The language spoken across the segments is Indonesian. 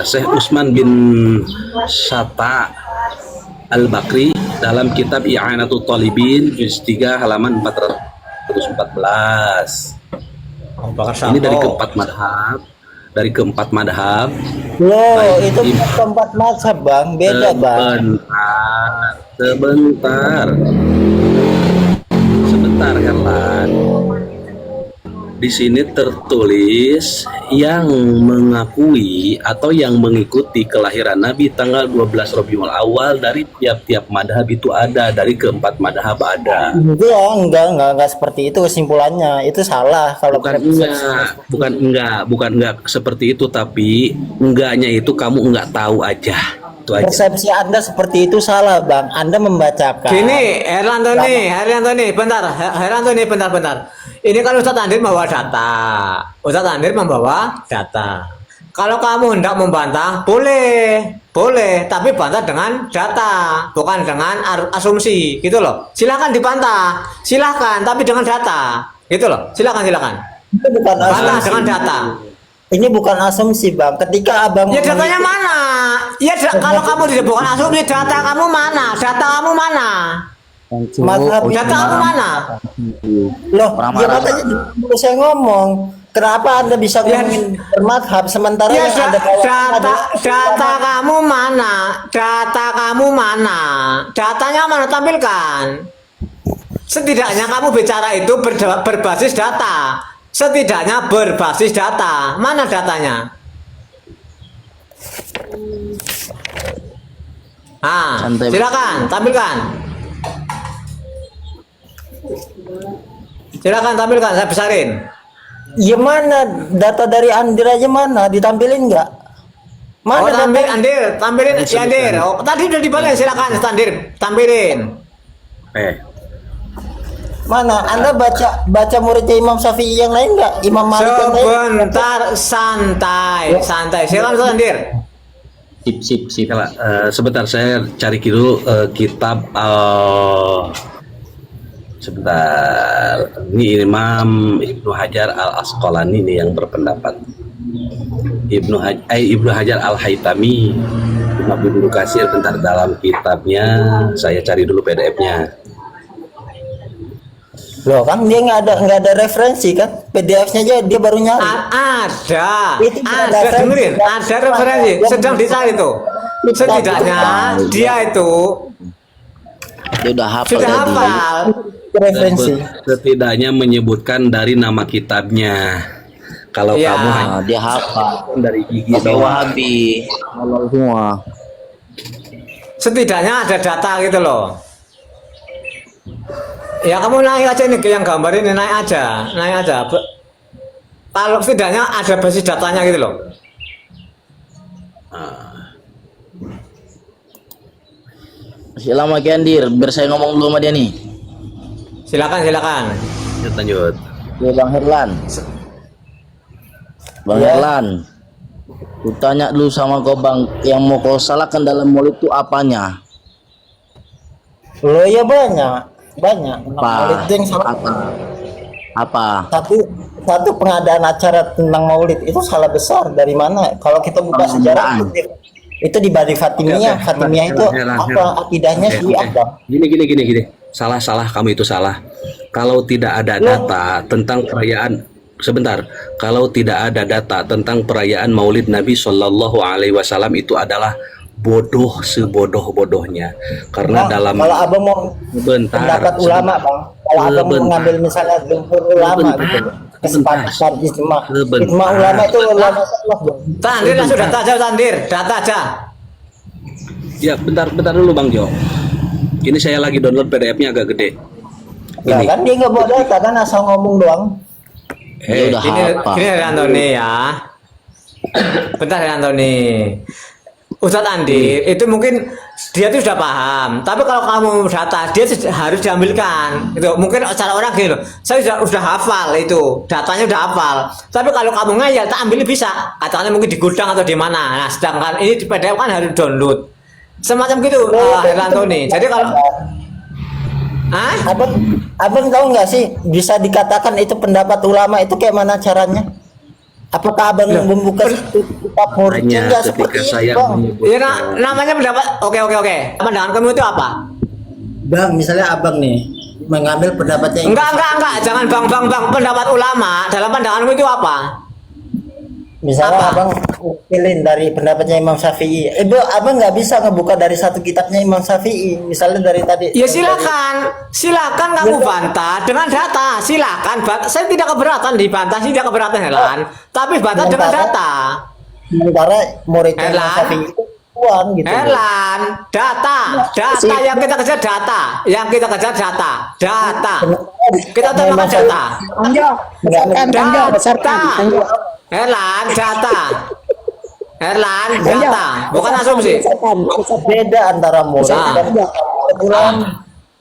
Syekh Utsman bin Shatta Al-Bakri dalam kitab I'anatul Talibin juz 3 halaman 414. Ini dari keempat madhab. Loh, itu keempat mazhab bang, beda bang. Sebentar Herlan. Di sini tertulis yang mengakui atau yang mengikuti kelahiran Nabi tanggal 12 Rabiul Awal dari tiap-tiap madhab itu ada, dari keempat madhab ada. Enggak seperti itu kesimpulannya. Itu salah kalau bukan enggak seperti itu, tapi enggaknya itu kamu enggak tahu aja. Persepsi Anda seperti itu salah bang. Anda membacakan. Gini, Herlantoni, bentar. Ini kan Ustadz Andir membawa data. Kalau kamu hendak membantah, boleh, tapi bantah dengan data, bukan dengan asumsi, gitu loh. Silakan dibantah, tapi dengan data, gitu loh. Silakan. Itu bukan bantah asumsi. dengan data. Ini bukan asumsi bang. Ketika abang Ya datanya mana? Ya kalau kamu tidak bukan asumsi, data kamu mana? Data kamu mana? Loh, ya katanya dulu saya ngomong. Kenapa Anda bisa ngomongin bermadhab sementara ya, yang Anda data kamu mana? Datanya mana, tampilkan. Setidaknya kamu bicara itu berbasis data. Mana datanya? Silakan tampilkan. Saya besarin. Ya mana data dari Andir aja, mana ditampilin nggak? Mana tampilin si Andir. Oh, tadi udah dibalik, silakan Andir, tampilin. Mana? Anda baca muridnya Imam Syafi'i yang lain nggak? Imam Malik yang lain? Sebentar, santai. Silakan Andir. Sip. Sebentar saya cari dulu kitab sebentar. Ini Imam Ibnu Hajar Al-Asqalani ini yang berpendapat. Ibnu Hajar Al-Haytami. Ibnu Katsir, bentar, dalam kitabnya saya cari dulu PDF-nya. Loh kan dia nggak ada referensi kan, PDF-nya aja dia baru nyari. Ada dengerin, ada referensi sedang dicari tuh. Setidaknya dia itu sudah hafal referensi. Setidaknya menyebutkan dari nama kitabnya. Kalau kamu dia hafal dari gigi Wahabi semua. Setidaknya ada data gitu loh. Ya kamu naik aja nih ke yang gambar ini, naik aja. Kalau setidaknya ada basis datanya gitu loh. Masih lama Andir, biar saya ngomong dulu sama dia nih. Silakan. Lanjut. Ya Bang Herlan. Ku tanya dulu sama kau Bang, yang mau kau salahkan dalam maulid itu apanya? Loh ya banyak. Maulid yang salah. Apa? Satu pengadaan acara tentang maulid itu salah besar. Dari mana? Kalau kita buka sejarah itu di Bari Fatimiyah. Fatimiyah itu apa akidahnya Syiah bang? Gini. Salah kamu itu salah. Kalau tidak ada data tentang perayaan, sebentar. Kalau tidak ada data tentang perayaan Maulid Nabi Shallallahu Alaihi Wasallam, itu adalah bodoh sebodoh-bodohnya. Karena kalau abang mau pendapat ulama bang, kalau abang mau ngambil misalnya jumhur ulama gitu, kesepakatan ijma ulama itu ulama salaf bang. Tandir langsung data aja. Ya bentar dulu Bang Jo. Ini saya lagi download PDF-nya agak gede. Ya kan dia nggak bawa data kan, asal ngomong doang. Ini Antoni ya. Bentar ya Antoni. Ustadz Andir itu mungkin dia tuh sudah paham, tapi kalau kamu data dia harus diambilkan itu. Mungkin cara orang gini loh, saya sudah hafal itu, datanya udah hafal, tapi kalau kamu ngayal tak ambil bisa, acaranya mungkin di gudang atau di mana. Nah sedangkan ini di PDF kan harus download semacam gitu. Herlantoni, jadi kalau abang tahu nggak sih, bisa dikatakan itu pendapat ulama itu kayak mana caranya? Apakah abang membuka situ kitab muridnya? Hanya Enggak ketika seperti itu, saya bang. Ya, namanya pendapat. Oke. Pandangan kamu itu apa? Bang, misalnya abang nih mengambil pendapatnya Enggak. Jangan bang. Pendapat ulama dalam pandanganmu itu apa? misalnya Apa? abang pilih dari pendapatnya Imam Syafi'i. Abang nggak bisa ngebuka dari satu kitabnya Imam Syafi'i. Misalnya dari tadi. Ya silakan kamu bantah dengan data. Silakan. Saya tidak keberatan dibantah, tidak keberatan Helan. Tapi bantah dengan data. Sementara muridnya Imam Helan. Syafi'i itu kuan gitu. Helan, data yang kita kejar data, kita temukan data. Enggak, Data. Herlan, data, bukan asumsi. Beda antara murid Ah. dan pulang.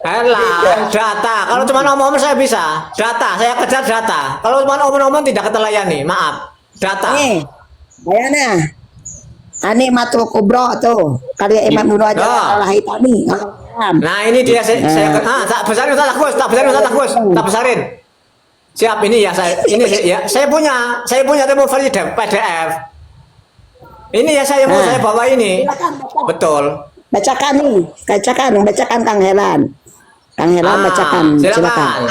Herlan, data. Kalau cuma omong saya bisa. Data, saya kejar data. Kalau cuma omong tidak ketelayani, maaf. Data. Nih, bayana. Ani matul kubro tuh karya Imam Ibnu Hajar Allah Hitami. Nah ini dia tak besarin Ustaz Agus. Siap ini ya saya punya temu versi PDF. Ini ya saya bawa ini. Betul. Bacakan Kang Helan. Bacakan, silakan.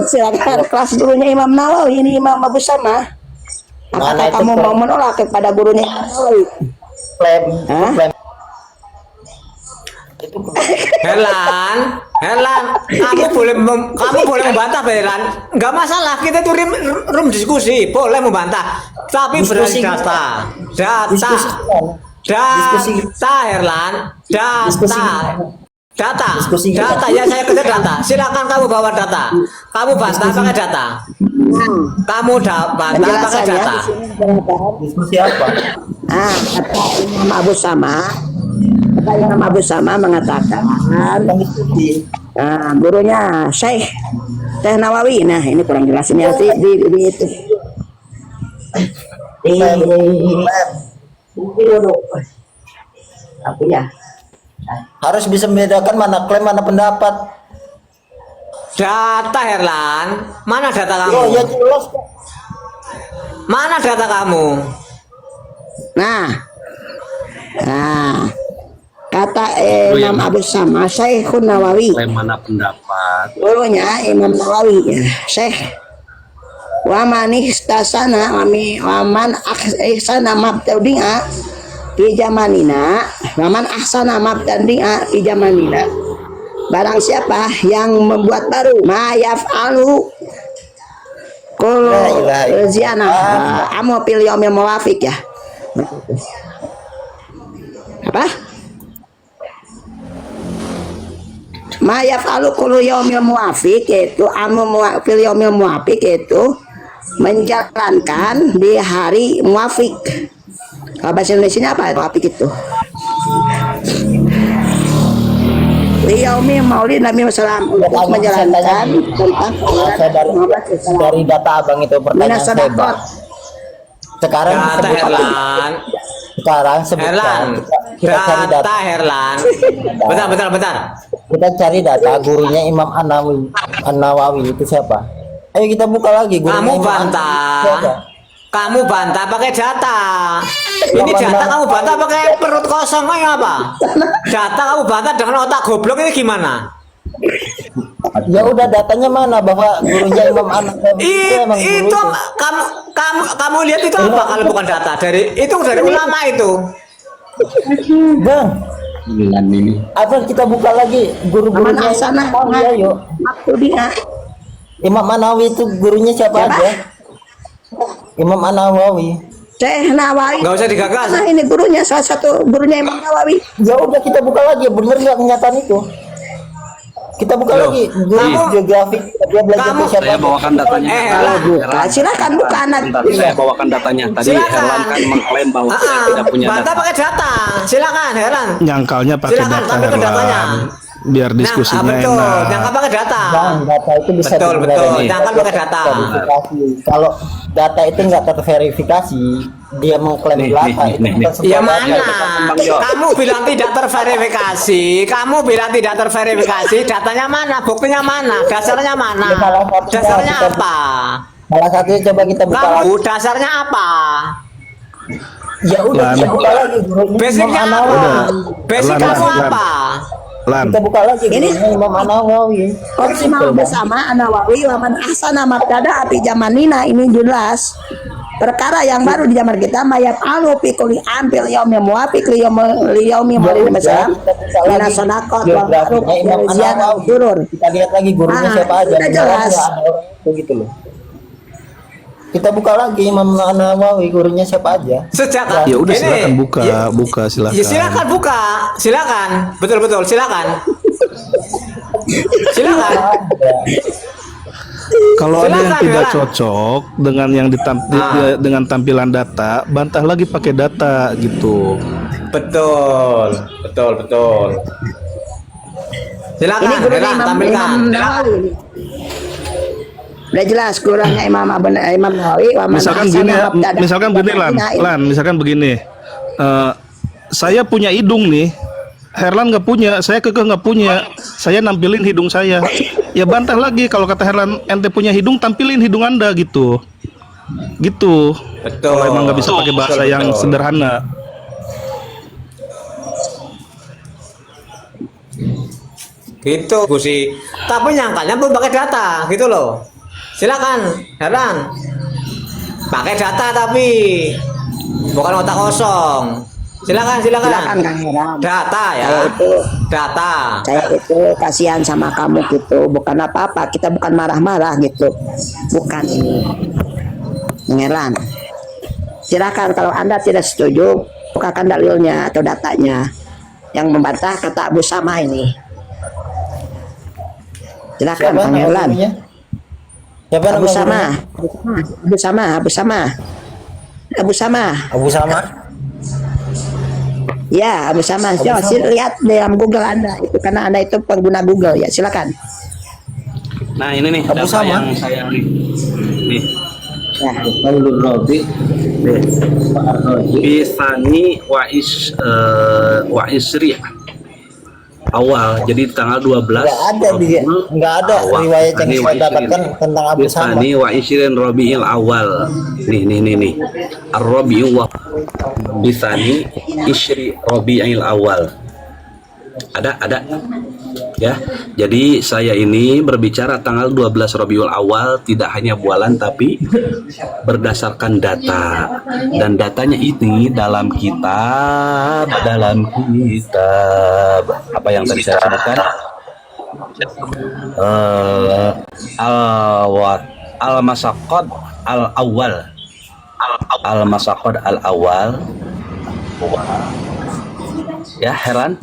Silakan kelas gurunya Imam Nawawi, ini Imam Abu Sama. Apakah kamu mau menolak kepada gurunya Imam Nawawi? Klaim. Herlan, kamu boleh membantah, Herlan. Enggak masalah, kita itu room diskusi, boleh membantah. Tapi berdasarkan data, Herlan, data ya saya kejar data. Silakan kamu bawa data. Kamu bantah pakai data. Kamu bantah pakai data. Diskusi apa? Kata Imam Abu Sama mengatakan, gurunya Syekh Nawawi. Nah, ini kurang jelas ini di itu. Apa ya? Harus bisa membedakan mana klaim mana pendapat. Data, Herlan. Mana data kamu? Oh ya jelas. Mana data kamu? Nah, kata Imam Abu Sama, Syekhun Nawawi. Klaim mana pendapat? Gurunya Imam Nawawi, Syekh. Waman ihsana mabtadi'a fi jamanina, waman ahsana mabtadi'a fi jamanina. Barang siapa yang membuat baru ma yaf'alu kullu ziyana amu fil yaumil muwafiq ya. Apa? Ma yaf'alu kullu yaumil muwafiq itu amu fil yaumil muwafiq itu menjalankan di hari muwafiq. Kalau bahasa Indonesia apa muwafiq itu? Yaumi Maulid Nabi Muhammad untuk menjalankan tentang dari data abang itu pertanyaan saya, Bang. Sekarang sebutkan kita cari data. Herlan. Bentar. Kita cari data gurunya Imam An-Nawawi itu siapa? Ayo kita buka lagi gurunya Kamu bantah pakai data. Ini data kamu bantah pakai perut kosong kayak apa? Data kamu bantah dengan otak goblok ini gimana? Ya udah datanya mana bahwa gurunya Imam An-Nawawi itu emang guru Itu kamu lihat itu apa kalau bukan data dari ulama itu? Bang, apa kita buka lagi guru-gurunya sana ayo. Imam An-Nawawi itu gurunya siapa aja? Imam An-Nawawi. Syekh Nawawi. Enggak usah digagas. Nah, ini gurunya salah satu gurunya Imam Nawawi. Ya udah kita buka lagi, bener nggak kenyataan itu? Kita buka lagi guru geografi dia belajar itu siapa? Saya bawakan datanya. Silakan buka anak. Saya bawakan datanya. Tadi Herlan kan mengklaim bahwa saya tidak punya Bantah data. pakai data. Silakan, Herlan. Nyangkalnya pakai Silakan, data tapi ke datanya. biar diskusinya betul. enak. Nyangka pakai data. Bang, data itu bisa Betul. diverifikasi. Nyangka pakai data. Kalau data itu nggak terverifikasi, dia mengklaim data itu bukan sebuah Ya data. mana? Kamu bilang tidak terverifikasi. Datanya mana? Buktinya mana? Dasarnya mana? Dasarnya apa? Salah satunya coba kita buka lagi. Kamu dasarnya apa? Ya udah Lan. kita buka lagi gurunya Basicnya Imam apa? An-Nawawi. Basic Lan, kamu Lan. apa? Lan, Kita buka lagi gurunya Imam An-Nawawi. Optimal bersama An-Nawawi waman ahsana mabtada api zamanina, ini jelas perkara yang baru di zaman kita, mayat alu fi kulli an fil yaumi muwafiq li yaumi maulid masal mina sadaqat wa ma'ruf Biografinya Imam wa ziyadah An-Nawawi. durur. Kita lihat lagi gurunya Ah, siapa aja. udah jelas. Ada orang itu gitu loh. Kita buka lagi Imam An-Nawawi, gurunya siapa aja. Sejak ya udah ini, silakan buka, buka silakan. Ya silakan buka, silakan. Betul, silakan. Silakan. Kalau ada yang Silakan, tidak Lan. cocok dengan yang dengan tampilan data, bantah lagi pakai data gitu. Betul. Silakan, Ini gurunya Heran, Imam tampilkan. Nawawi. Udah jelas gurunya Imam Nawawi waman Misalkan ahsana gini ya, mabtada misalkan begini Lan, misalkan begini. Saya punya hidung nih, Herlan nggak punya, saya Kekeh nggak punya. Saya nampilin hidung saya. Ya bantah lagi kalau kata Herlan, ente punya hidung, tampilin hidung Anda gitu. Gitu. Betul. Kalau emang nggak bisa pakai bahasa Betul, yang betul. sederhana. Gitu, Gusi. Tapi nyangkanya belum pakai data, gitu loh. Silakan, Herlan. Pakai data tapi bukan otak kosong. Silakan. silakan Kang Heran. Data ya. Saya itu Data. saya itu kasihan sama kamu gitu, bukan apa-apa, kita bukan marah-marah gitu, bukan ini. Ngeran, silakan kalau Anda tidak setuju, bukakan dalilnya atau datanya yang membantah kata Abu Sama ini. Silakan Kang nama Heran. gurunya? Siapa nama Abu Sama, gurunya? Abu Sama. Ya, Abu Sama. Coba lihat dalam Google Anda itu, karena Anda itu pengguna Google ya. Silakan. Nah ini nih Abu data Sama. yang saya nih. Ya. Maulud Rabi Bisani wa Isri awal, jadi tanggal 12 Nggak ada riwayat yang saya dapatkan tentang Abu Sama. Bisani wa Isrin Rabi'il awal. Nih Ar-Rabi'u wa Bisani Isri Rabi'il awal. Ada ya. Jadi saya ini berbicara tanggal 12 Rabiul Awal tidak hanya bualan tapi berdasarkan data, dan datanya ini dalam kitab apa yang tadi saya sebutkan, Al-Masaqad Al-Awwal ya. Heran.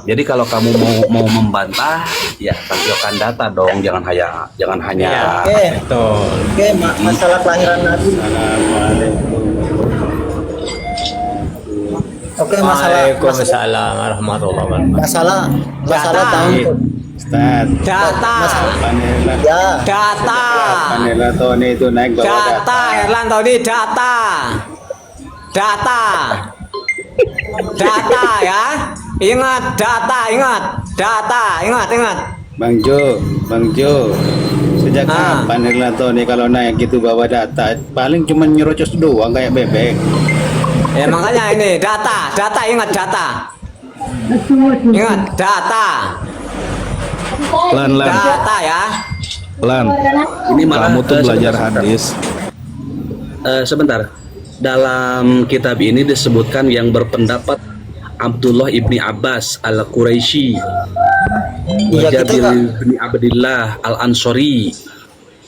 Jadi kalau kamu mau membantah, ya tampilkan data dong, jangan hanya Oke, masalah kelahiran Nabi. Oke, Waalaikumsalam warahmatullahi wabarakatuh. masalah tahun. Data. Ya, Data. Panela Tony itu naik bawa Data, Herlan Tony, data ya. Ingat data. Bang Jo, sejak kapan Herlan Tony kalau naik gitu bawa data, paling cuma nyerocos doang kayak bebek. Ya makanya ini data, ingat data. Ingat data Lan, ya. ini malah kamu tuh belajar hadis. Sebentar. Dalam kitab ini disebutkan yang berpendapat Abdullah ibni Abbas al-Quraisy, Iya, kita Jabir nggak- bin Abdillah al-Ansori.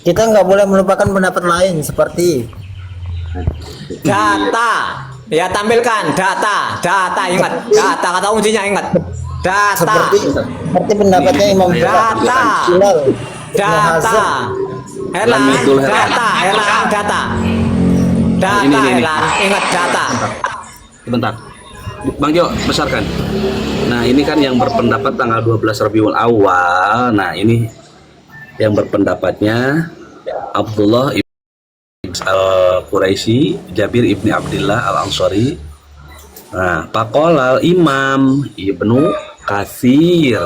kita nggak boleh melupakan pendapat lain seperti Data. Ya tampilkan data, ingat. Data kata kuncinya ingat. Data. seperti pendapatnya Imam Data. Hilal. Data. Herlan, Betul, Herlan. data. Ini. Herlan, ingat data. Sebentar. Bang Jo, besarkan. Nah, ini kan yang berpendapat tanggal 12 Rabiul Awal. Nah, ini yang berpendapatnya Abdullah ibn al-Quraisy, Jabir ibni Abdillah al-Ansori. Nah, Faqala Imam Ibnu Katsir.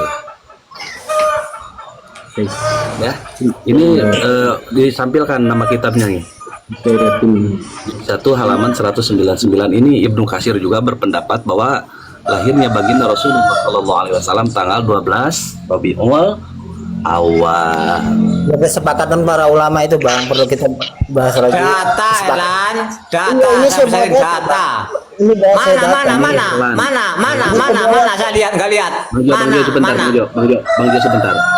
Ya, ini disampilkan nama kitabnya nih. 1 halaman 199 ini Ibnu Katsir juga berpendapat bahwa lahirnya baginda Rasulullah Shallallahu Alaihi Wasallam tanggal 12 Rabiul Awal. Kesepakatan para ulama itu bang perlu kita bahas lagi. Data, Elan, data, Ini saya sebuah bisa data. Ini bahasa Mana, data. mana, saya nggak lihat. Bang Jo sebentar,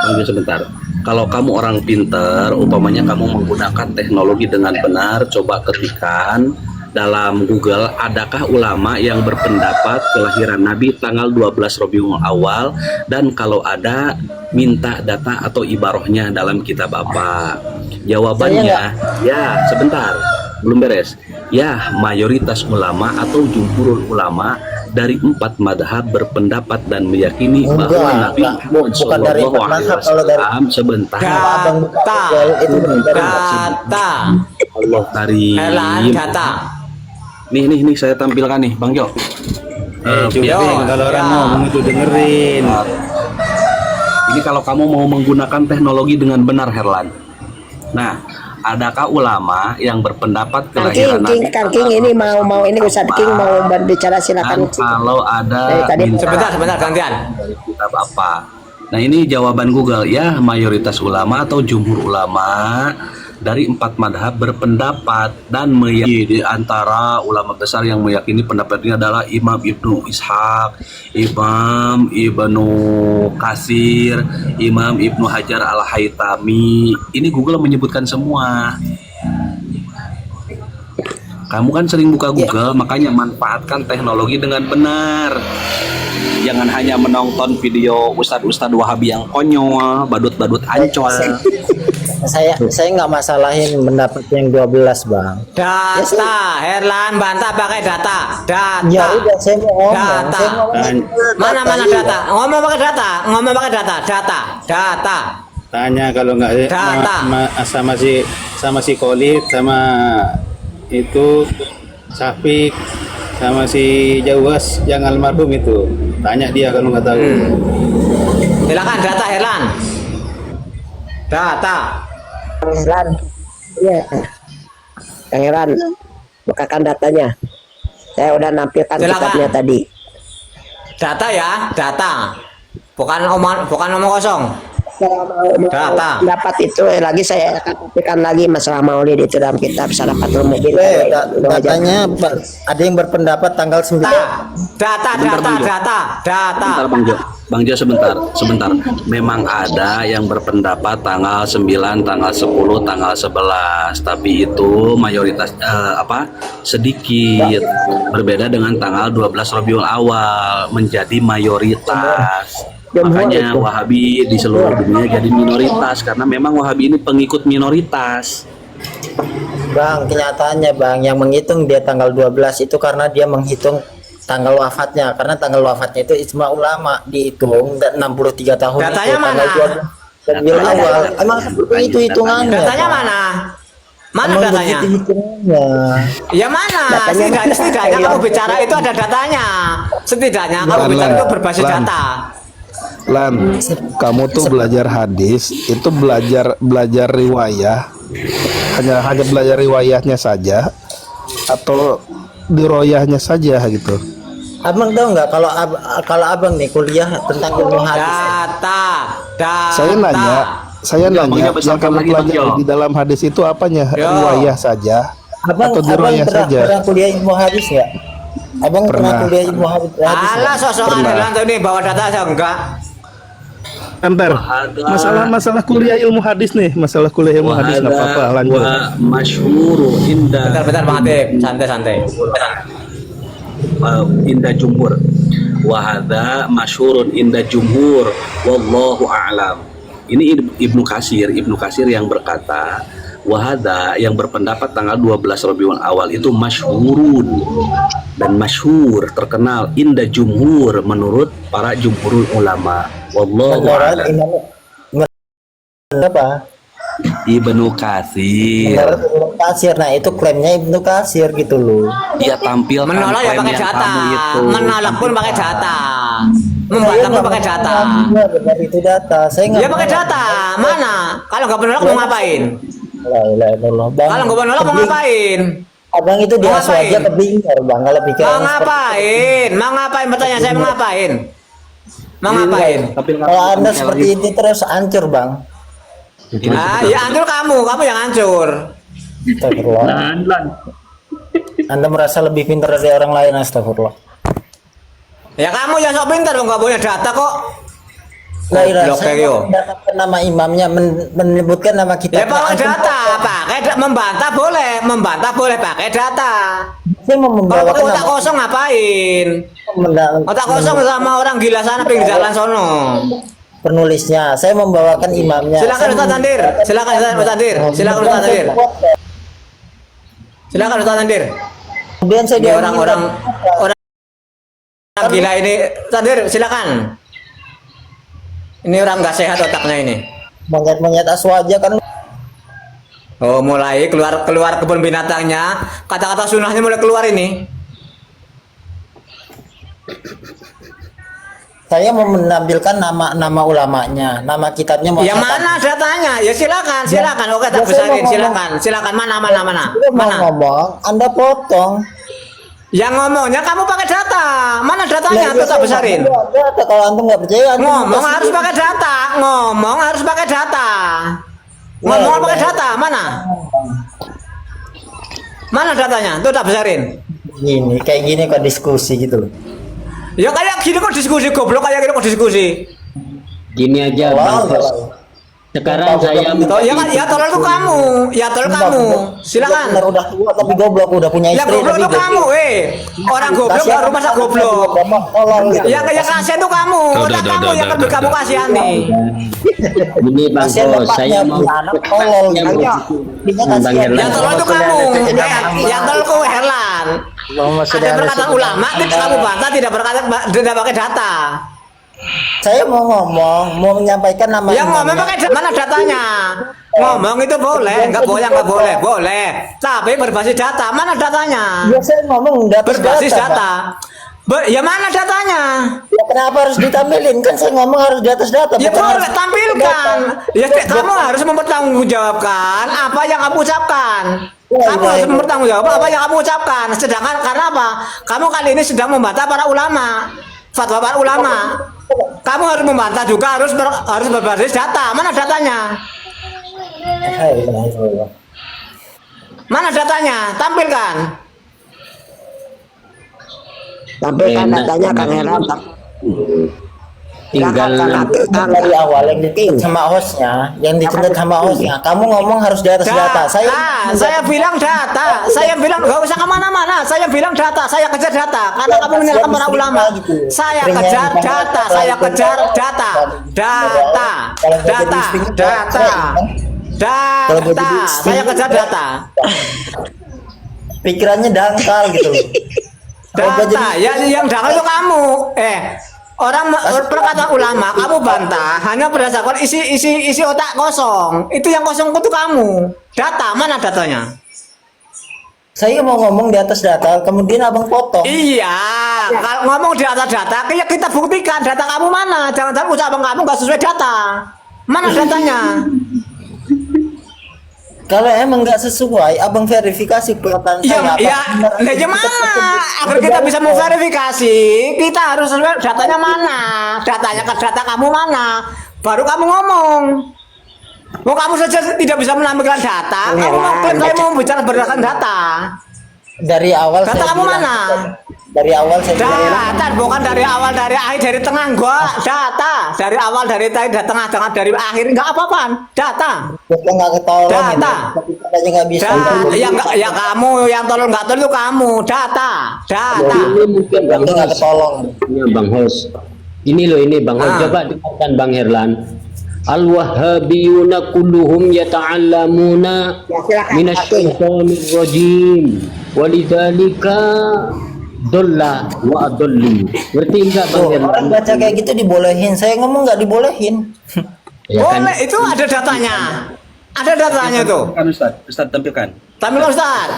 Bang Jo sebentar. Kalau kamu orang pinter, umpamanya kamu menggunakan teknologi dengan benar, coba ketikkan dalam Google, adakah ulama yang berpendapat kelahiran Nabi tanggal 12 Rabiul Awal, dan kalau ada, minta data atau ibarohnya dalam kitab apa? Jawabannya, ya sebentar, belum beres. Ya, mayoritas ulama atau jumhurul ulama dari 4 madhab berpendapat dan meyakini bahwa Nabi Muhammad bukan dari Shallallahu Alaihi madhab, kalau dari Wasallam sebentar. Data. Allah Karim. Elan, data. Nih saya tampilkan nih, Bang Jo. Juga kalau orang ngomong itu dengerin. Ini kalau kamu mau menggunakan teknologi dengan benar, Herlan. Nah, adakah ulama yang berpendapat kelahiran Nabi? Kang King ini mau ini Ustaz King mau berbicara, silakan. Dan kalau ada Sebentar, gantian. kitab apa? Nah, ini jawaban Google ya, mayoritas ulama atau jumhur ulama dari 4 madhab berpendapat dan meyakini, di antara ulama besar yang meyakini pendapat ini adalah Imam Ibnu Ishaq, Imam Ibnu Katsir, Imam Ibnu Hajar Al-Haytami. Ini Google menyebutkan semua. Kamu kan sering buka Google, makanya manfaatkan teknologi dengan benar. Jangan hanya menonton video ustadz-ustadz Wahabi yang konyol, badut-badut ancol. Saya nggak masalahin pendapat yang 12 bang. Data, Herlan bantah pakai data. Ya udah saya mau ngomong. Data. Saya mau ngomong. Mana data? Ngomong pakai data. Tanya kalau nggak Data. sama si Khalid, sama itu Syafiq, sama si Jawas yang almarhum itu. Tanya dia kalau nggak tahu. Silakan data, Herlan. Data. Kang Heran, iya, Kang Heran, bukakan datanya. Saya udah nampilkan Silakan. kitabnya tadi. Data ya, data. Bukan omong kosong. Saya mau Data. pendapat itu lagi saya akan nampilkan lagi masalah Maulid itu dalam kitab Salafatul Mubin. Datanya ada yang berpendapat tanggal 9. Data. Sebentar, Bang Jo sebentar. Memang ada yang berpendapat tanggal 9, tanggal 10, tanggal 11, tapi itu mayoritas sedikit. Berbeda dengan tanggal 12 Rabiul Awal menjadi mayoritas. Makanya Wahabi di seluruh dunia jadi minoritas karena memang Wahabi ini pengikut minoritas. Bang, kenyataannya bang, yang menghitung dia tanggal 12 itu karena dia menghitung tanggal wafatnya, karena tanggal wafatnya itu ijma ulama dihitung dan 63 tahun. Datanya itu, mana? Rabiul Awal. Emang seperti itu hitungannya. Datanya Bang. mana? Mana Emang datanya? begitu hitungannya. Ya mana? Setidaknya kamu bicara itu ada datanya. Setidaknya kamu Lan, bicara Lan. itu berbasis Lan. data. Lan, kamu tuh belajar hadis itu belajar riwayah, hanya belajar riwayahnya saja atau diroyahnya saja gitu. Abang tahu nggak kalau abang nih kuliah tentang ilmu hadis? Data. Saya nanya, yang kamu pelajari di dalam hadis itu apanya? Riwayah saja atau diroyah saja? Pernah kuliah ilmu hadis nggak? Abang pernah kuliah ilmu hadis? Alah sosokan Herlan tuh nih bawa data saya enggak. Entar, masalah kuliah ilmu hadis nih, masalah kuliah ilmu hadis nggak apa-apa, lanjut. Masyhuru indah. Bentar Bang Atib, santai. Indah jumhur. Wahada masyhurun indah jumhur. Wallahu a'lam. Ini Ibnu Katsir yang berkata, wahada yang berpendapat tanggal 12 Rabiul Awal itu masyhurun dan masyhur terkenal indah jumhur menurut para jumhurul ulama. Wallahu a'lam. Apa? Ibnu Katsir. Ibnu Katsir. Nah, itu klaimnya Ibnu Katsir gitu loh. Dia tampilkan Menolak ya klaim pakai yang data. kamu itu. Menolak pun pakai data. Membantah pun pakai data. Benar itu data. Saya nggak Ya pakai data. Mana? Kalau nggak menolak mau ngapain? La ilaha illallah, Bang. Kalau nggak menolak mau ngapain? Abang itu Mau diasuh aja ngapain? ke bingkar, Bang. Kalau Mau pikiran ngapain? Mau ngapain? Bertanya saya mau ngapain? Mau ngapain? kalau Anda seperti ini terus hancur, Bang. Ah, ya hancur kamu yang hancur. Astagfirullah. Anda merasa lebih pintar dari orang lain, astagfirullah. Ya kamu yang sok pintar nggak punya data kok. La ilaha, Goblok, saya yo. mendapatkan nama imamnya, menyebutkan nama kita. Ya pakai data, membantah boleh pakai data. Saya mau Kalau membawakan pakai otak kosong ngapain? Otak kosong sama orang gila sana pinggir jalan sono. penulisnya. Saya membawakan imamnya. Silakan Ustaz Andir. Silakan Ustaz Andir. Silakan Ustaz Andir. Silakan Ustaz Andir. Kemudian saya Ini orang gila ini. Ustaz Andir, silakan. Ini orang nggak sehat otaknya ini. monyet-monyet aswaja kan. Oh, mulai keluar kebun binatangnya. Kata-kata sunnahnya mulai keluar ini. Saya mau menampilkan nama ulamanya, nama kitabnya mau. Ya mana datanya? Ya silakan. Oke, tak Ya, saya besarin. mau Silakan. Mana? Saya mau ngomong, Anda potong. Yang ngomongnya kamu pakai data. Mana datanya? Tuh tak besarin. Data, kalau Antum nggak percaya, Antum Ngomong kasih. harus pakai data. Ngomong harus pakai data. Ngomong pakai data. Mana? Mana datanya? Tuh tak besarin. Kayak gini kok diskusi gitu loh. Ya kayak gini kok diskusi goblok kayak gini kok diskusi. Gini aja Bang Hos. Sekarang saya Toh, ya tolol tuh kamu. Ya tolol kamu. Silakan. Benar, udah tua tapi goblok, udah punya Ya istri. goblok tapi tuh kamu, orang goblok baru masa goblok. Ya kayak kasihan tuh kamu, otak kamu yang lebih kamu kasihani. Ini Bang Kasihan Hos, bapaknya saya mau punya anak tolol gitu. Dia Bang kasihan. Herlan. Yang tolol tuh kamu, yang tolol tuh Herlan. Ada perkataan ulama, tidak kamu bantah, tidak pakai data. Saya mau ngomong, mau menyampaikan nama Yang ngomong imamnya. pakai mana datanya? Ngomong itu boleh, nggak boleh. Tapi berbasis data, mana datanya? Ya saya ngomong Berbasis Bang. data. Ya mana datanya? Ya kenapa harus ditampilin? Kan saya ngomong harus di atas data. Ya bukan boleh harus- tampilkan. Ya kamu harus mempertanggungjawabkan apa yang kamu ucapkan. Kamu harus mempertanggungjawabkan apa yang kamu ucapkan. Sedangkan karena apa? Kamu kali ini sedang membantah para ulama, fatwa para ulama. Kamu harus membantah juga harus berbasis data. Mana datanya? Mana datanya? Tampilkan. Tampilkan datanya Kang Heran. tinggal Dari awal yang dituntut sama hostnya, kamu ngomong harus di atas data. Saya bilang data. Saya bilang nggak usah kemana-mana. Saya bilang data. Saya kejar data. Karena kamu menyalahkan para ulama. Saya kejar data. Saya kejar data. Data. Saya kejar data. Pikirannya dangkal gitu loh. Data. Yang dangkal itu kamu. Orang perkataan ulama kamu bantah hanya berdasarkan isi otak kosong. Itu yang kosong itu kamu. Data mana datanya? Saya mau ngomong di atas data, kemudian abang potong. Iya, kalau ngomong di atas data, kita buktikan data kamu mana. Jangan-jangan ucapan kamu nggak sesuai data. Mana datanya? Kalau emang nggak sesuai, abang verifikasi perkataan saya. Gimana? Agar kita bisa memverifikasi, kita harus lihat datanya mana. Datanya ke data kamu mana. Baru kamu ngomong. Mau kamu saja tidak bisa menampilkan data, kamu mau klaim saya mau bicara berdasarkan data. Dari awal Data saya kamu bilang, mana? Dari awal saya bilang, Data bukan dari awal, dari akhir, dari tengah gua. Data dari awal, dari tengah, dari akhir nggak apa-apaan. Data. kita nggak ketolong. Data. Tapi katanya nggak bisa. Ya kamu yang tolong nggak tolong itu kamu. Data. ini mungkin Bang Kita nggak Hos. ketolong. Ya, Bang Hos. Ini Bang Hos. Ah. Coba dengarkan Bang Herlan. Al-Wahhabiyuna kulluhum yata'allamuna minasyaitonir rajim. Walidzalika dhalla wa adallu. Ngerti enggak Bang Tuh, orang Herlan? baca kayak gitu dibolehin. Saya ngomong nggak dibolehin. Ya kan? Boleh, itu ada datanya. Ada datanya tuh. Ustaz tampilkan. Tampilkan Ustaz.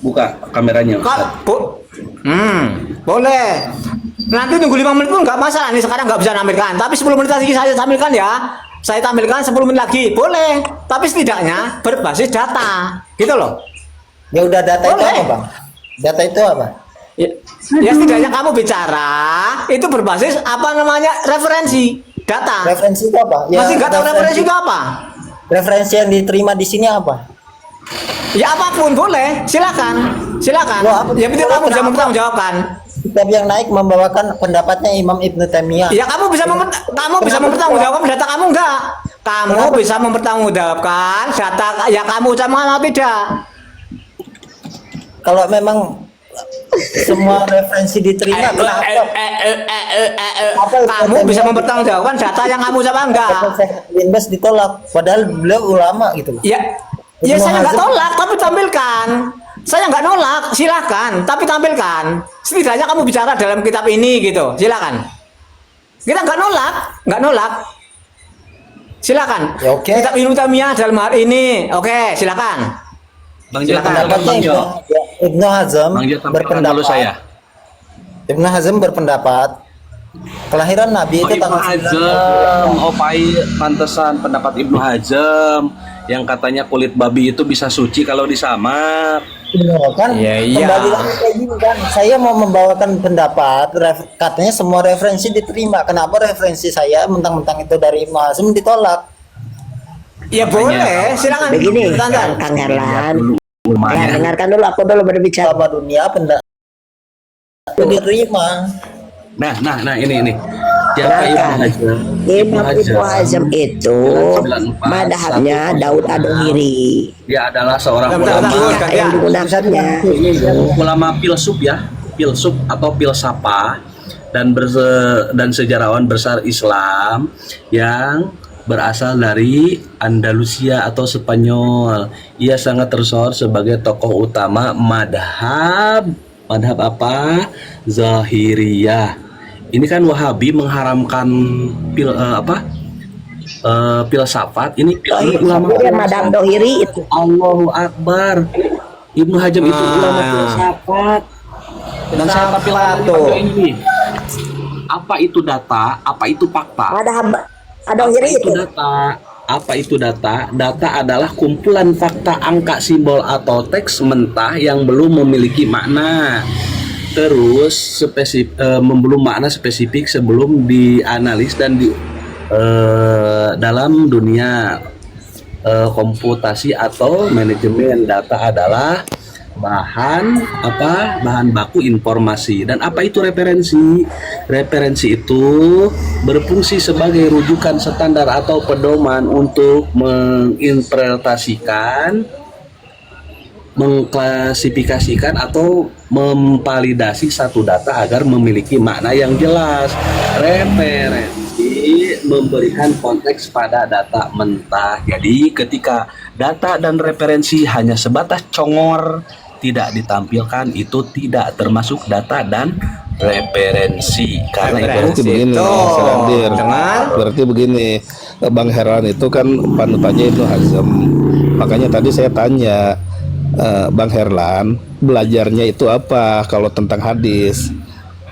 Buka kameranya Ustaz. Boleh. Nanti nunggu 5 menit pun nggak masalah. Ini sekarang nggak bisa nampilkan, tapi 10 menit lagi saya tampilkan ya. Saya tampilkan 10 menit lagi, boleh. Tapi setidaknya berbasis data, gitu loh. Ya udah, data itu Boleh. apa bang? Data itu apa? Ya setidaknya kamu bicara itu berbasis apa namanya referensi data. Referensi itu apa? Ya, Masih nggak tahu referensi itu apa? Referensi yang diterima di sini apa? Ya apapun boleh, silakan. Loh, apa- Ya penting kamu bisa kenapa? mempertanggungjawabkan. Kitab yang naik membawakan pendapatnya Imam Ibnu Taimiyah. Ya kamu bisa mempertanggungjawabkan data kamu enggak? Kamu Kenapa? bisa mempertanggungjawabkan data ya kamu sama tidak? Kalau memang semua referensi diterima, kenapa? Kamu bisa mempertanggungjawabkan data yang kamu sama enggak? Linbas ditolak, padahal beliau ulama gitu loh. Ya saya nggak tolak, tapi tampilkan. Saya nggak nolak, silakan, tapi tampilkan. Setidaknya kamu bicara dalam kitab ini gitu, silakan. Kita nggak nolak. Silakan. Ya, oke. Kitab Ibnu Taimiyah dalam hal ini, oke, silakan. Bang Jo, Silakan. tampilkan Bang Jo. Ibnu Hazm Bang Jo, tampilkan berpendapat. dulu saya. Ibnu Hazm berpendapat kelahiran Nabi Oh, itu Ibnu tanggal 9 Hazm, oh pai pantesan pendapat Ibnu Hazm yang katanya kulit babi itu bisa suci kalau disamak. kan Iya, iya. kembali lagi kayak gini kan, saya mau membawakan pendapat katanya semua referensi diterima, kenapa referensi saya mentang-mentang itu dari Ibnu Hazm ditolak? Ya boleh, silakan. Begini, Tantan. Kang Herlan. Ya, Lumayan. dengarkan dulu, aku dulu berbicara. Sama dunia pendapat diterima. Nah, ini. Siapa Ibnu Hazm? Imam Ibnu Hazm itu 94, madhabnya Daud Ad-Dhahiri. Dia adalah seorang Bentar, ulama. bentar, Maka yang digunakannya Ulama filsuf ya, filsuf atau filsafah dan sejarawan besar Islam yang berasal dari Andalusia atau Spanyol. Ia sangat tersohor sebagai tokoh utama madhab apa? Zahiriyah. Ini kan Wahabi mengharamkan filsafat. Ini ulama Kemudian madhab Dohiri itu Allahu Akbar. Ibnu Hazm itu ulama filsafat. Dan saya tampilkan tuh. ini. Apa itu data? Apa itu fakta? madhab Apa Ad-Dhahiri itu itu. data? Apa itu data? Data adalah kumpulan fakta, angka, simbol atau teks mentah yang belum memiliki makna. Terus belum makna spesifik sebelum dianalis dan dalam dunia komputasi atau manajemen data adalah bahan baku informasi. Dan apa itu referensi? Referensi itu berfungsi sebagai rujukan standar atau pedoman untuk menginterpretasikan, mengklasifikasikan atau memvalidasi satu data agar memiliki makna yang jelas. Referensi memberikan konteks pada data mentah. Jadi ketika data dan referensi hanya sebatas congor, tidak ditampilkan, itu tidak termasuk data dan referensi. Karena Berarti itu begini, Tuh, Selandir. dengar. Berarti begini, Bang Herlan itu kan panutannya Ibnu Hazm. Makanya tadi saya tanya, Bang Herlan, belajarnya itu apa kalau tentang hadis?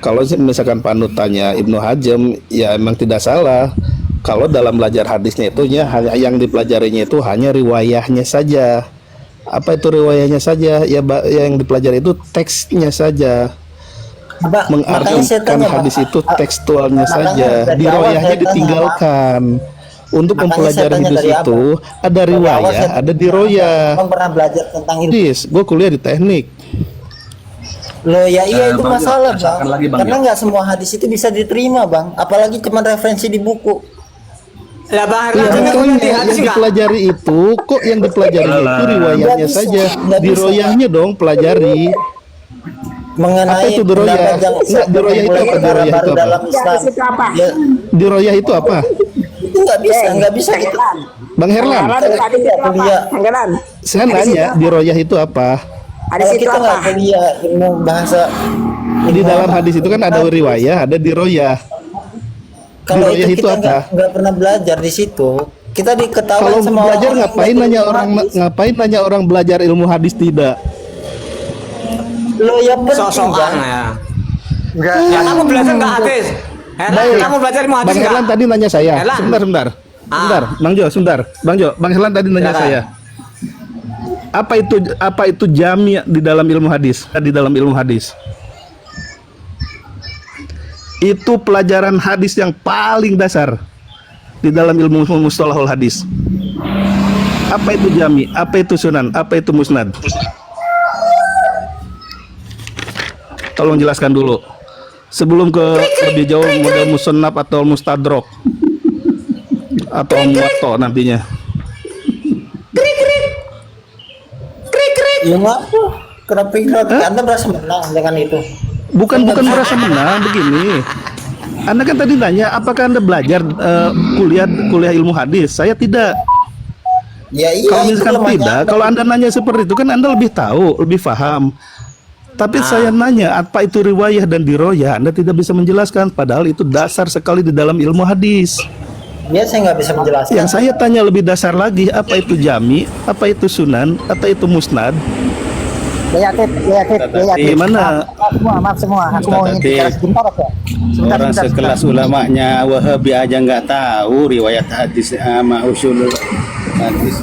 Kalau misalkan panutannya Ibnu Hazm, ya emang tidak salah. Kalau dalam belajar hadisnya itu hanya yang dipelajarinya itu hanya riwayahnya saja. Apa itu riwayahnya saja? Ya, yang dipelajari itu teksnya saja. Makanya saya Mengartikan tanya, Pak. hadis itu tekstualnya Makanya saja, dari di awal riwayahnya saya tanya, ditinggalkan. Untuk Makanya mempelajari saya tanya hadis dari itu ada Dari awal riwayah, saya ada tanya, diroyah. Abang pernah belajar tentang ilmu? Hadis, gue kuliah di teknik. Loh ya iya itu Bang Jo, masalah bang. rasakan lagi, Bang Karena Jo. nggak semua hadis itu bisa diterima bang. Apalagi cuma referensi di buku. Lah Bang Ya, Herlan, makanya ngerti yang hadis nggak? dipelajari itu kok yang dipelajari itu riwayahnya Nggak bisa, saja, nggak bisa. diroyahnya dong pelajari. Mengenai Apa itu diroyah? pendapat yang Nggak, diroyah itu apa? perkara Diroyah baru itu apa? dalam Islam. Hadis itu apa? Ya, Diroyah itu apa? itu nggak bisa gitu. Bang Herlan, Hadis itu apa? Kuliah. Kang Herlan, saya nanya, diroyah itu apa? hadis Kalau itu kita nggak apa? kuliah ilmu bahasa, Di dalam hadis itu kan ada riwayah, ada diroyah. kalau diroyah itu itu kita apa? nggak pernah belajar di situ. Kita diketahui Kalau sama belajar orang ngapain yang nanya ilmu orang hadis. ngapain nanya orang belajar ilmu hadis tidak? Lo ya penting Sok-sokan Bang. ya. Enggak. Ya kamu belajar enggak hadis? Herlan, kamu belajar ilmu hadis Bang enggak? Herlan tadi nanya saya. Herlan. Sebentar. Sebentar, Bang Jo, sebentar. Bang Herlan tadi nanya Silakan. saya. Apa itu jami di dalam ilmu hadis? Di dalam ilmu hadis. Itu pelajaran hadis yang paling dasar di dalam ilmu mustalahul hadis. Apa itu jami? Apa itu sunan? Apa itu musnad? Tolong jelaskan dulu. Sebelum ke lebih jauh model musannaf atau mustadrok atau muwatta nantinya. Ya enggak. Kenapa Anda merasa menang dengan itu? Bukan merasa menang begini. Anda kan tadi nanya apakah Anda belajar kuliah ilmu hadis? Saya tidak. Ya iya. Kalau itu misalkan lemahnya tidak, Anda. kalau Anda nanya seperti itu kan Anda lebih tahu, lebih paham. Tapi saya nanya apa itu riwayah dan diroyah, Anda tidak bisa menjelaskan. Padahal itu dasar sekali di dalam ilmu hadis. Ya saya nggak bisa menjelaskan. Yang saya tanya lebih dasar lagi, apa itu jami, apa itu sunan, apa itu musnad? Gimana? Maaf semua. Aku mau ingin bicara sebentar aja. Orang sekelas ulamanya Wahabi aja nggak tahu riwayat hadis sama usul hadis.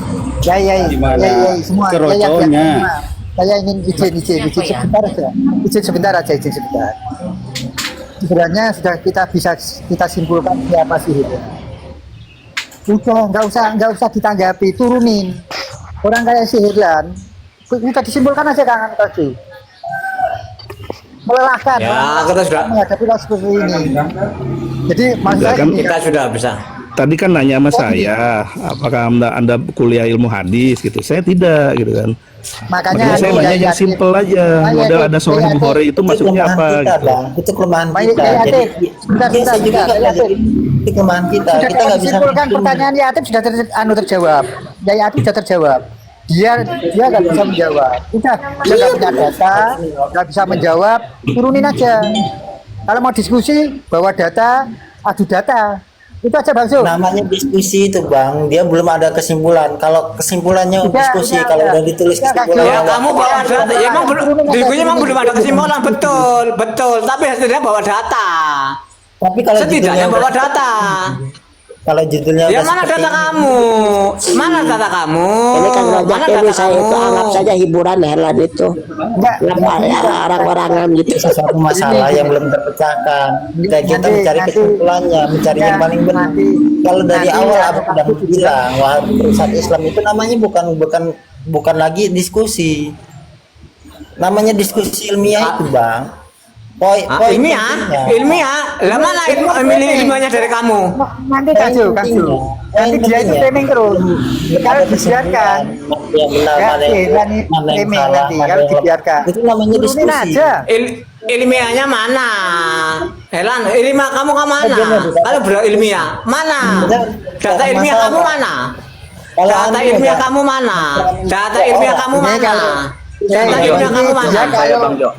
Ya, Gimana semua. keroconya? Saya ingin izin sebentar aja. Izin sebentar. Sebenarnya sudah kita simpulkan siapa sih itu. Udah, nggak usah ditanggapi, turunin. Orang kayak si Herlan, kita disimpulkan aja Kang tadi. Melelahkan. Ya, kita sudah menghadapi hal seperti ini. Jadi maksud Sudah saya kan? gini, kita sudah bisa. Tadi kan nanya sama saya, apakah anda kuliah ilmu hadis gitu? Saya tidak gitu kan. makanya Makanya saya nanya yang simple aja. Model ada Sahih Bukhari itu maksudnya kelemahan apa? kita, Gitu. Bang. Itu kelemahan Baik, kita. ya, Jadi Sebentar, saya juga nggak belajar itu kelemahan kita. sudah Kita nggak bisa disimpulkan pertanyaan Yatib sudah terjawab. Yatib sudah terjawab. Dia nggak bisa menjawab. Udah, dia nggak punya data, nggak bisa menjawab. Turunin aja. Kalau mau diskusi, bawa data, adu data. Itu aja Bang Zul. namanya diskusi itu, Bang. Dia belum ada kesimpulan. Kalau kesimpulannya diskusi, kalau udah ditulis kesimpulan. Ya kamu bawa data, ya emang belum, diskusinya emang belum ada kesimpulan, betul. Tapi hasilnya bawa data. Tapi kalau Setidaknya judulnya bawa data. kalau judulnya Ya udah mana seperti data ini, kamu? Mana data kamu? Oh, Ini kan Mana ngajak data ini saya itu kamu? anggap saja hiburan Herlan itu. Enggak, Lemah ya orang-orangan gitu. sesuatu masalah yang belum terpecahkan. Kita Nanti- mencari nanti- kesimpulannya, mencari yang Ya, paling benar. nanti- Kalau dari nanti awal ada aku sudah waktu bilang, wah perusahaan Islam itu namanya bukan lagi diskusi. Namanya diskusi ilmiah itu, Bang. Poin Ilmiah. Lah mana ilmunya dari kamu? nanti Kang Zul. Nanti dia itu framing terus. Kalau dibiarkan, yang benar, ya, mana yang nanti salah, nanti mana kalau yang dibiarkan. itu namanya Turunin diskusi. aja. Ilmiahnya mana? Helan, ilmiah kamu ke mana? Kalau berilmiah, mana? Data ilmiah kamu mana? Data ilmiah kamu mana? Data ilmiah kamu Ini mana? kalau- Data ini ilmiah kamu mana? dia kalau-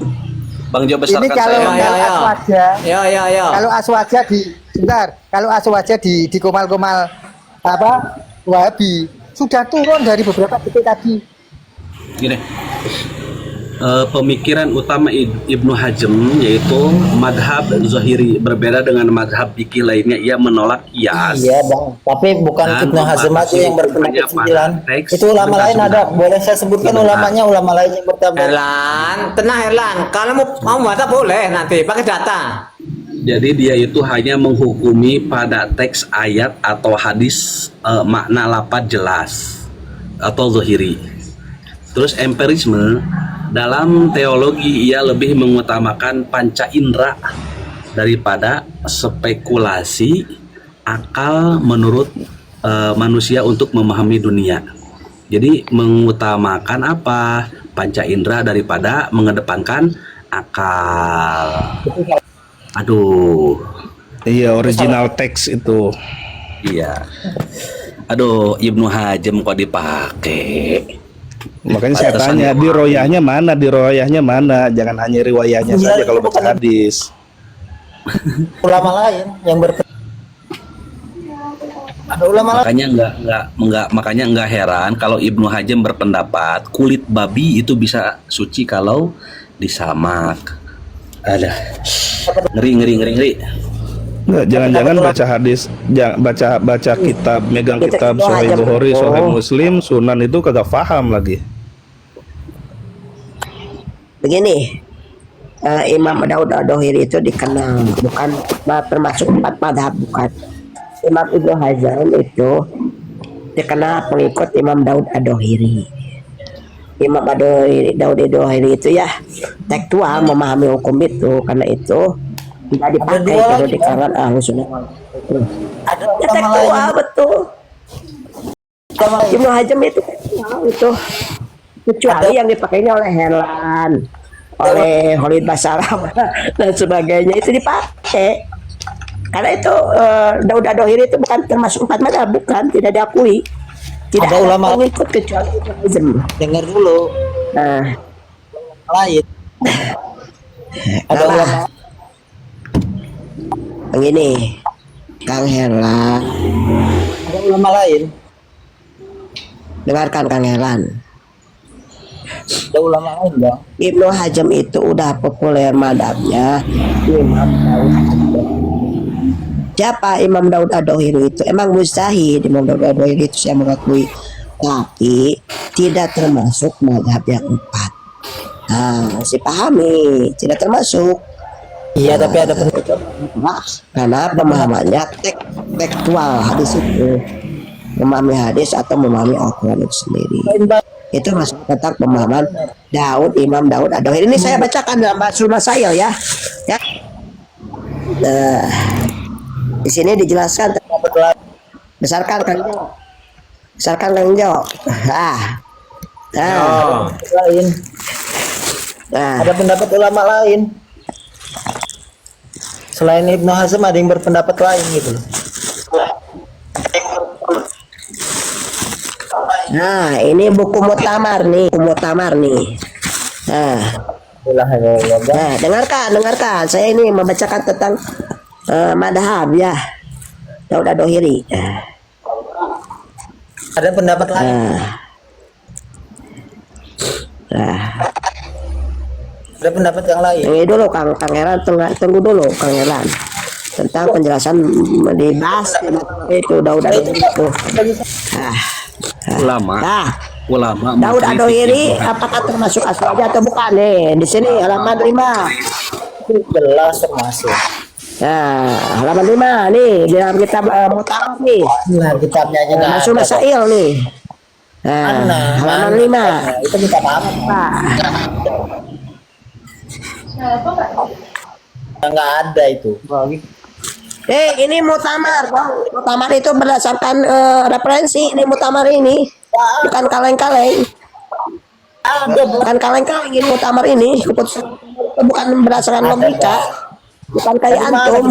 Bang Jo Ini besarkan kalau saya. Ya, ya. aswaja, Yo. kalau aswaja kalau aswaja di komal-komal apa Wahabi sudah turun dari beberapa detik tadi. Gini, pemikiran utama Ibnu Hazm yaitu madhab Zahiri, berbeda dengan madhab fikih lainnya. Ia menolak kias. Iya, Bang. Tapi bukan Dan Ibnu Hazm aja yang berpendapat pada 9. teks. Itu ulama lain Sebentar. ada. Boleh saya sebutkan Sebentar. ulamanya, ulama lain yang berpendapat. Herlan, tenang Herlan. Kalau mau baca boleh nanti pakai data. Jadi dia itu hanya menghukumi pada teks ayat atau hadis makna lafaz jelas atau zahiri. Terus empirisme dalam teologi ia lebih mengutamakan panca indera daripada spekulasi akal menurut manusia untuk memahami dunia. Jadi mengutamakan apa? Panca indera daripada mengedepankan akal. Aduh, Iya, original teks itu. iya. Aduh, Ibnu Hazm kok dipakai? Makanya saya tanya, di royahnya mana? Di royahnya mana? Jangan hanya riwayahnya Iya, saja kalau itu baca bukan- hadis. Ulama lain yang ada ulama lain. Makanya enggak heran kalau Ibnu Hazm berpendapat kulit babi itu bisa suci kalau disamak. Ada. Ngeri. Nggak, jangan-jangan baca hadis, baca kitab, megang kitab Sahih Bukhari, Sahih Muslim, Sunan itu kagak paham lagi. Begini, Imam Daud Ad-Dhahiri itu dikenal bukan termasuk 4 madhab, bukan. Imam Ibnu Hazm itu dikenal pengikut Imam Daud Ad-Dhahiri. Imam Daud Ad-Dhahiri itu ya tekstual memahami hukum itu, karena itu tidak dipakai kalau di kalangan Ahlus Sunnah. Ada Ya, tekstual betul. Ibnu Hazm itu tekstual itu, kecuali yang dipakainya oleh Helan, oleh Khalid Basalam dan sebagainya itu dipakai. Karena itu Daud Ad-Dhahiri itu bukan termasuk 4 madhab, bukan, tidak diakui. Tidak Ada ulama pengikut kecuali Ibnu Hazm. dengar dulu Nah, lain. Ada kenapa? ulama Begini, Kang Helan, ada ulama lain. dengarkan Kang Helan. Ada ulama lain dong. Ibnu Hazm itu udah populer madhabnya Imam Daud Ad-Dhahiri. Siapa Imam Daud Ad-Dhahiri itu? Emang mustahil Imam Daud Ad-Dhahiri itu saya mengakui, tapi tidak termasuk madhab yang 4. Nah, masih pahami, tidak termasuk. Iya, tapi ada Nah, karena pemahamannya tekstual hadis itu, memahami hadis atau memahami Al-Quran itu sendiri. Itu masuk tentang pemahaman Imam Daud Ad-Dhahiri. Ini saya bacakan dalam Basul Masail ya. Ya. Nah, di sini dijelaskan besarkan Kang Jo. Besarkan Kang Jo. lain. Nah, Ada pendapat ulama lain. Selain Ibnu Hazm ada yang berpendapat lain gitu. nah, ini buku Mu'tamar nih, Nah, dengarkan. Saya ini membacakan tentang madhab ya Daud Ad-Dhahiri. Ada pendapat lain. Ada pendapat yang lain. Ini dulu Kang Helan, tunggu dulu Kang Helan. Tentang penjelasan dibahas itu Daud Ad-Dhahiri itu. Ulama Daud Ad-Dhahiri apakah termasuk aswaja atau bukan nih? Di sini halaman 5. Jelas termasuk. Nah, halaman 5 nih di dalam kitab Mu'tamar nih. Nah, kitabnya aja nggak Masuk ada. Masail nih. Nah, halaman 5. Itu kitab apa? Nggak ada itu. Ini Mu'tamar, Bang. Mu'tamar itu berdasarkan referensi. Ini Mu'tamar ini bukan kaleng-kaleng. Bukan kaleng-kaleng ini Mu'tamar ini. Keputusan bukan berdasarkan logika. Bukan kayak antum.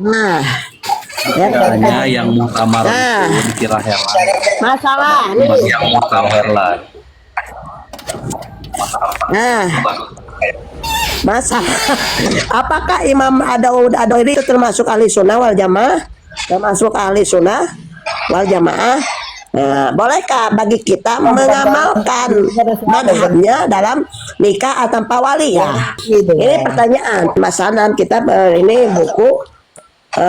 Nah, hanya yang muktamar Nah. itu dikira Herlan, masalah nih. yang muktamar Herlan. Nah, apakah Imam Daud Ad-Dhahiri itu termasuk ahli sunnah wal jamaah? Termasuk ahli sunnah wal jamaah? Nah, bolehkah bagi kita mengamalkan madhabnya dalam nikah atau tanpa wali ya? Ini pertanyaan. Masalah kita ini buku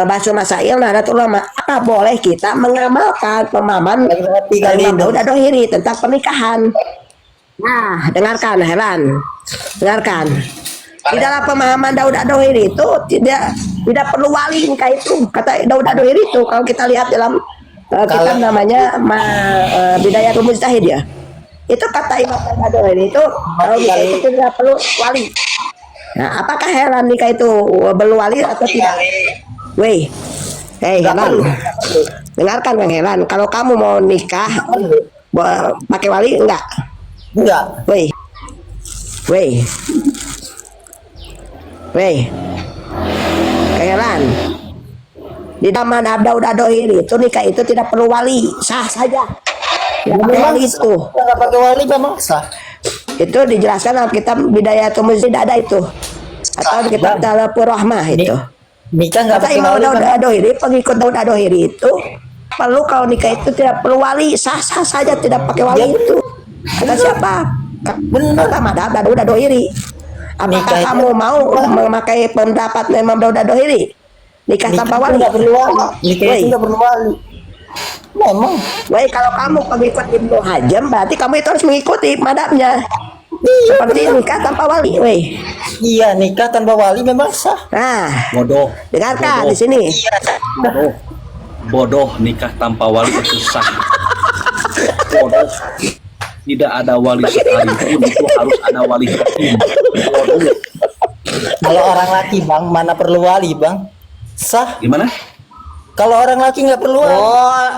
Basul Masail Nahdlatul Ulama. Apa boleh kita mengamalkan pemahaman Imam Daud Ad-Dhahiri tentang pernikahan? Nah, dengarkan Helan. Dengarkan. Di dalam pemahaman Daud Ad-Dhahiri itu tidak perlu wali nikah itu. Kata Daud Ad-Dhahiri itu kalau kita lihat dalam kitab namanya Bidayatul Mujtahid ya. Itu kata Imam Daud Ad-Dhahiri itu kalau nikah itu tidak perlu wali. Nah, apakah Helan nikah itu perlu wali atau tidak? Hei Helan. Dengarkan Bang Helan, kalau kamu mau nikah pakai wali enggak? Enggak. Weh. Helan. Di dalam madhab Daud Ad-Dhahiri itu nikah itu tidak perlu wali, sah saja. Tidak pakai wali itu. Enggak pakai wali memang sah. Itu dijelaskan dalam kitab Bidayatul Mujtahid ada itu. Atau di kitab Talaqqur Rahmah itu. Nikah enggak Kata pakai Imam wali. Daud Ad-Dhahiri, pengikut Daud Ad-Dhahiri itu perlu kalau nikah itu tidak perlu wali, sah-sah saja tidak pakai wali itu. Kata siapa? Kata madhab Daud Ad-Dhahiri. Apakah Nikah itu- kamu mau memakai pendapat Imam Daudah ini? Nikah tanpa itu wali. nggak perlu wali. Nikah Woi, itu nggak perlu wali. Memang. woi, kalau kamu pengikut Ibnu Hazm, berarti kamu itu harus mengikuti madhabnya. Seperti nikah tanpa wali, woi. Iya, nikah tanpa wali memang sah. Nah, Bodoh. dengarkan Bodoh. di sini. Bodoh. Bodoh, nikah tanpa wali itu sah. Bodoh. Tidak ada wali sekalipun itu harus ada wali hakim. Bodoh. Kalau orang laki bang, mana perlu wali bang? Sah. Gimana? Kalau orang laki nggak perlu wali. Oh,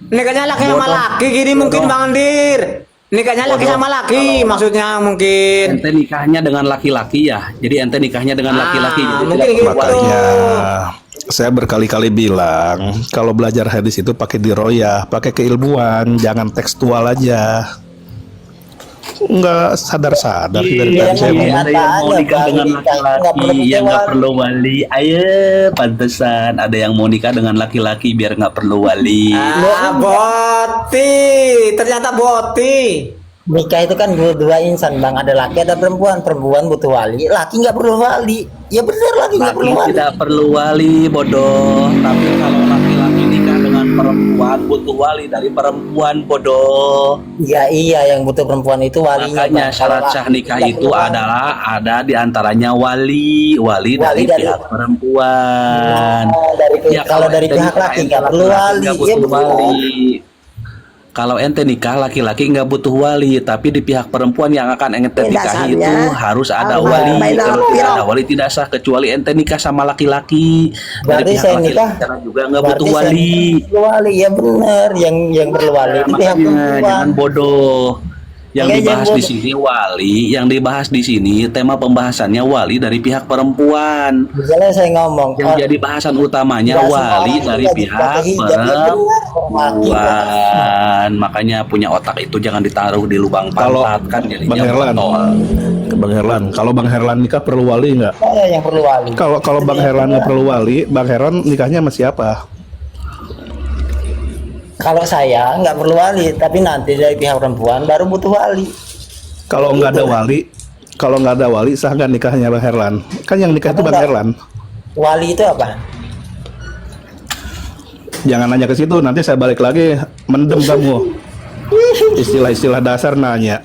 nikahnya laki sama laki gini mungkin Bang Andir. Nikahnya laki sama laki maksudnya mungkin. Ente nikahnya dengan laki-laki ya. Jadi ente nikahnya dengan laki-laki. Jadi mungkin tidak gitu. perlu wali. Makanya saya berkali-kali bilang kalau belajar hadis itu pakai diroyah, pakai keilmuan, jangan tekstual aja. Enggak sadar-sadar dari Iya, tadi saya iya. ngomong. Ada yang mau nikah dengan laki-laki yang nggak perlu wali. Ayo, pantesan ada yang mau nikah dengan laki-laki biar nggak perlu wali. Boti, ternyata boti. Nikah itu kan dua insan bang, ada laki ada perempuan. Perempuan butuh wali, laki nggak perlu wali. Ya benar, laki nggak perlu Laki wali. tidak perlu wali, bodoh. Tapi kalau laki-laki nikah dengan perempuan butuh wali dari perempuan, bodoh. Iya iya, yang butuh perempuan itu walinya. Makanya Bang. syarat Kalau sah laki nikah nggak itu perlu wali. adalah ada di antaranya wali Wali dari dari- pihak perempuan. Nah, kalau dari ente pihak nikah, laki ente nggak perlu laki-laki wali. nggak Iya butuh benar. wali. Kalau ente nikah laki-laki nggak butuh wali, tapi di pihak perempuan yang akan ente Ini nikahi itu dasarnya harus ada Allah wali. bainal Kalau tidak firaq. ada wali tidak sah kecuali ente nikah sama laki-laki. Dari Berarti pihak saya laki-laki nikah secara juga nggak berarti butuh saya wali. nikah perlu wali. Ya benar, yang perlu wali itu pihak Makanya perempuan. jangan bodoh. Yang Makanya dibahas jangan di sini wali, yang dibahas di sini tema pembahasannya wali dari pihak perempuan. Misalnya saya ngomong, Yang jadi bahasan utamanya nggak semua wali orang dari juga pihak dipakai hijab. Ya benar, orang laki. perempuan. Makanya punya otak itu jangan ditaruh di lubang Kalau pantat kan Bang jadinya Herlan, botol. Bang Herlan, kalau Bang Herlan nikah perlu wali nggak? Saya yang perlu wali. Kalau Bang Herlan nggak perlu wali, Bang Herlan nikahnya sama siapa? Kalau saya nggak perlu wali, tapi nanti dari pihak perempuan baru butuh wali. Kalau nggak ada wali, sah nggak nikahnya Bang Herlan? Kan yang nikah itu Bang Enggak. Herlan. Wali itu apa? Jangan nanya ke situ, nanti saya balik lagi mendem kamu. Istilah-istilah dasar nanya.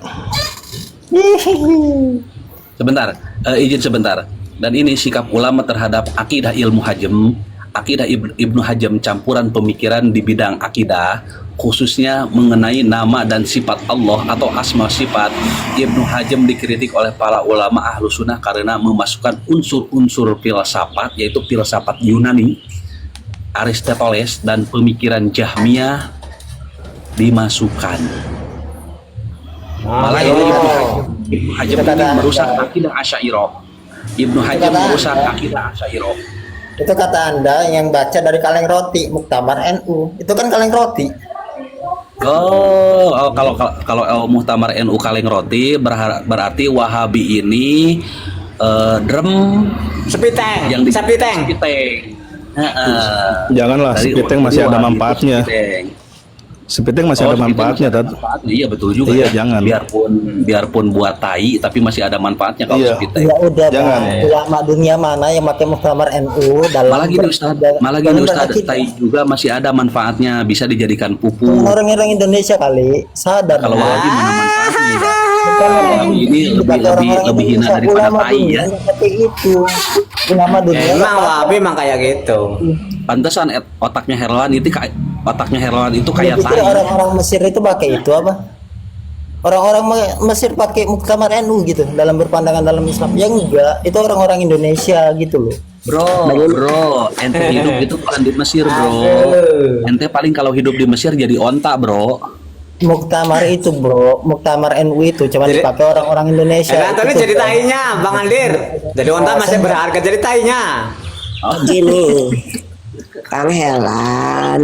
Sebentar, izin sebentar. Dan ini sikap ulama terhadap akidah ilmu hajem, akidah Ibnu Hajem campuran pemikiran di bidang akidah, khususnya mengenai nama dan sifat Allah atau asma sifat. Ibnu Hajem dikritik oleh para ulama ahlu sunnah karena memasukkan unsur-unsur filsafat, yaitu filsafat Yunani, Aristoteles, dan pemikiran Jahmiyah dimasukkan. Malah ini Ibnu Hajem ini merusak akidah Asy'ariyah. Ibnu Hajem merusak akidah Asy'ariyah. Itu kata Anda yang baca dari kaleng roti, Muktamar NU. Itu kan kaleng roti. Kalau Muhtamar NU kaleng roti berarti Wahabi ini drum Sepiteng, yang di sepiteng. Janganlah, Dari sepiteng Wahabi masih ada itu manfaatnya. sepiteng. Sepiteng masih ada Sepiteng manfaatnya, masih ada Tad. manfaatnya. Iya betul juga. Iya, ya. jangan. Biarpun buat tai tapi masih ada manfaatnya kalau Iya. sepiteng. Ya udah, Jangan. Bang. Ulama dunia mana yang pakai Muktamar NU dalam Malah gini Ustaz, tai juga masih ada manfaatnya, bisa dijadikan pupuk. orang-orang Indonesia kali sadar. Kalau Bang. Wahabi mana manfaatnya? Bukan Wahabi ini lebih hina Indonesia, daripada ulama tai dunia ya. yang pakai itu. Ulama dunia. Emang Wahabi emang kayak gitu. Pantesan otaknya Herlan itu Saya kayak pikir tai. orang-orang Mesir itu pakai itu apa? Orang-orang Mesir pakai Muktamar NU gitu dalam berpandangan dalam Islam. Ya enggak, itu orang-orang Indonesia gitu loh. Bro, ente hidup itu bukan di Mesir, bro. Ente paling kalau hidup di Mesir jadi onta, bro. Muktamar itu bro, Muktamar NU itu cuma Jadi- dipakai orang-orang Indonesia. Nanti Itu, jadi bro. tainya, Bang Andir. Jadi onta masih berharga jadi tainya. Gini, Kang Helan,